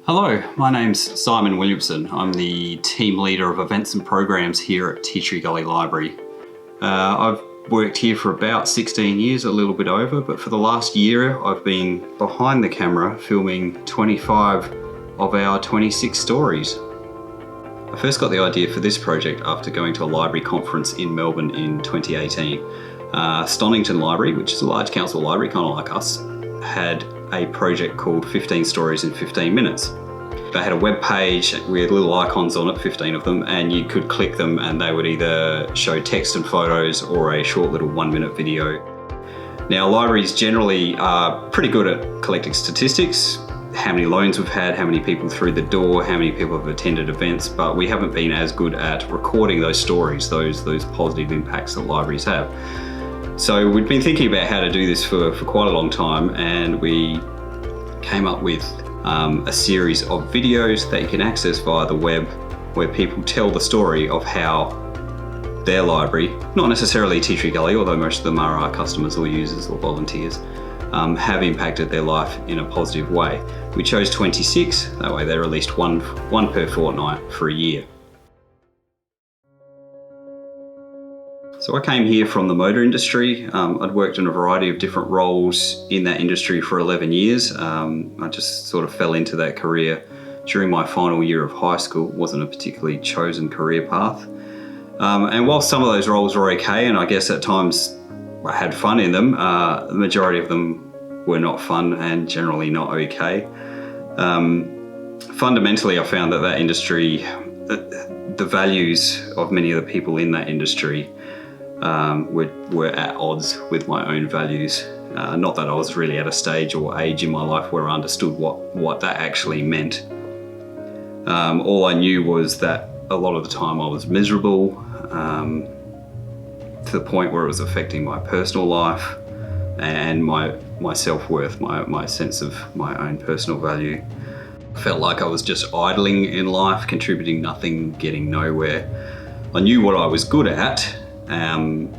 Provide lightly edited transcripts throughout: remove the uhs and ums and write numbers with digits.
Hello, my name's Symon Williamson. I'm the team leader of events and programs here at Tea Tree Gully Library. I've worked here for about 16 years, a little bit over, but for the last year I've been behind the camera filming 25 of our 26 stories. I first got the idea for this project after going to a library conference in Melbourne in 2018. Stonington Library, which is a large council library, kind of like us, had a project called 15 Stories in 15 Minutes. They had a web page with little icons on it, 15 of them, and you could click them and they would either show text and photos or a short little 1-minute video. Now, libraries generally are pretty good at collecting statistics, how many loans we've had, how many people through the door, how many people have attended events, but we haven't been as good at recording those stories, those positive impacts that libraries have. So we'd been thinking about how to do this for quite a long time, and we came up with a series of videos that you can access via the web where people tell the story of how their library, not necessarily Tea Tree Gully, although most of them are our customers or users or volunteers, have impacted their life in a positive way. We chose 26, that way they're released one per fortnight for a year. So I came here from the motor industry. I'd worked in a variety of different roles in that industry for 11 years. I just sort of fell into that career during my final year of high school. It wasn't a particularly chosen career path. And while some of those roles were okay, and I guess at times I had fun in them, the majority of them were not fun and generally not okay. Fundamentally, I found that industry, the values of many of the people in that industry were at odds with my own values. Not that I was really at a stage or age in my life where I understood what that actually meant. All I knew was that a lot of the time I was miserable, to the point where it was affecting my personal life and my self-worth, my sense of my own personal value. I felt like I was just idling in life, contributing nothing, getting nowhere. I knew what I was good at, and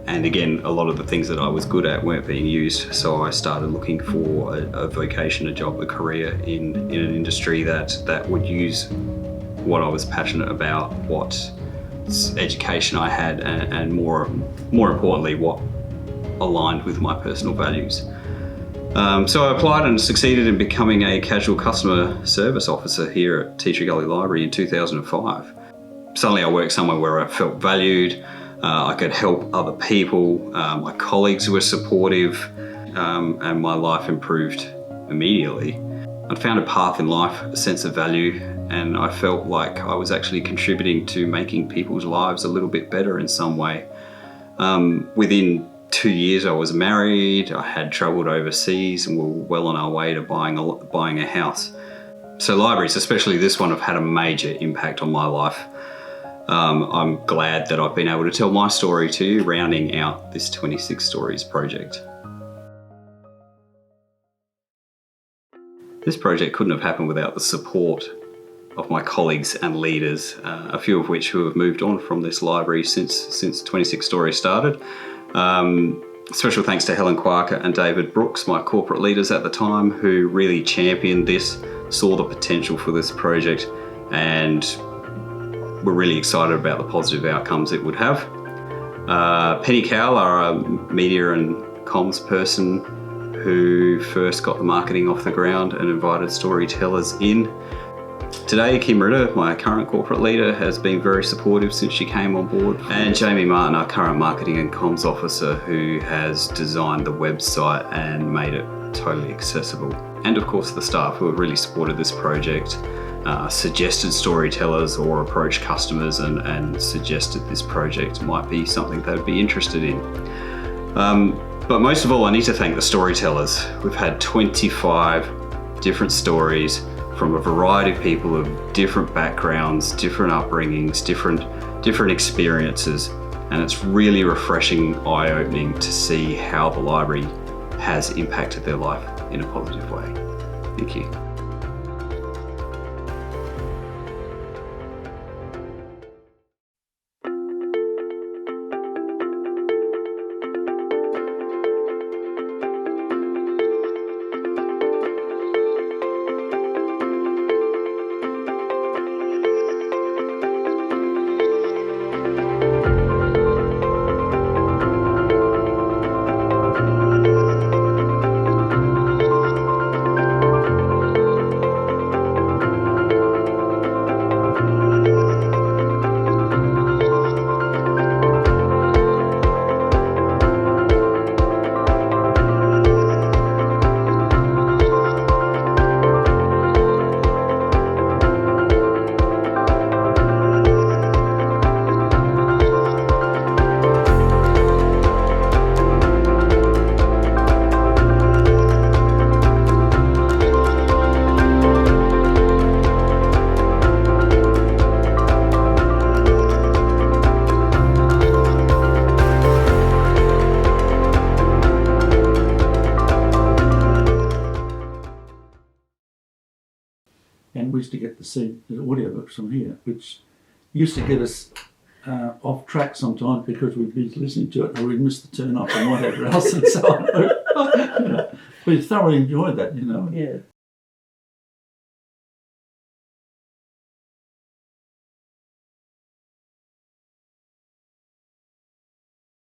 again, a lot of the things that I was good at weren't being used, so I started looking for a vocation, a job, a career in an industry that would use what I was passionate about, what education I had, and more importantly, what aligned with my personal values. So I applied and succeeded in becoming a casual customer service officer here at Tea Tree Gully Library in 2005. Suddenly I worked somewhere where I felt valued, I could help other people, my colleagues were supportive, and my life improved immediately. I'd found a path in life, a sense of value, and I felt like I was actually contributing to making people's lives a little bit better in some way. Within 2 years I was married, I had travelled overseas, and we were well on our way to buying a house. So libraries, especially this one, have had a major impact on my life. I'm glad that I've been able to tell my story to you, rounding out this 26 Stories project. This project couldn't have happened without the support of my colleagues and leaders, a few of which who have moved on from this library since 26 Stories started. Special thanks to Helen Quarker and David Brooks, my corporate leaders at the time, who really championed this, saw the potential for this project, and we're really excited about the positive outcomes it would have. Penny Cowell, our media and comms person, who first got the marketing off the ground and invited storytellers in. Today, Kim Ritter, my current corporate leader, has been very supportive since she came on board. And Jamie Martin, our current marketing and comms officer, who has designed the website and made it totally accessible. And of course the staff who have really supported this project, suggested storytellers or approached customers and suggested this project might be something they'd be interested in. But most of all, I need to thank the storytellers. We've had 25 different stories from a variety of people of different backgrounds, different upbringings, different experiences, and it's really refreshing, eye-opening to see how the library has impacted their life in a positive way. Thank you. and we used to get to see the audiobooks from here, which used to get us off track sometimes because we'd be listening to it and we'd miss the turn up and whatever else and so on. We thoroughly enjoyed that, you know. Yeah.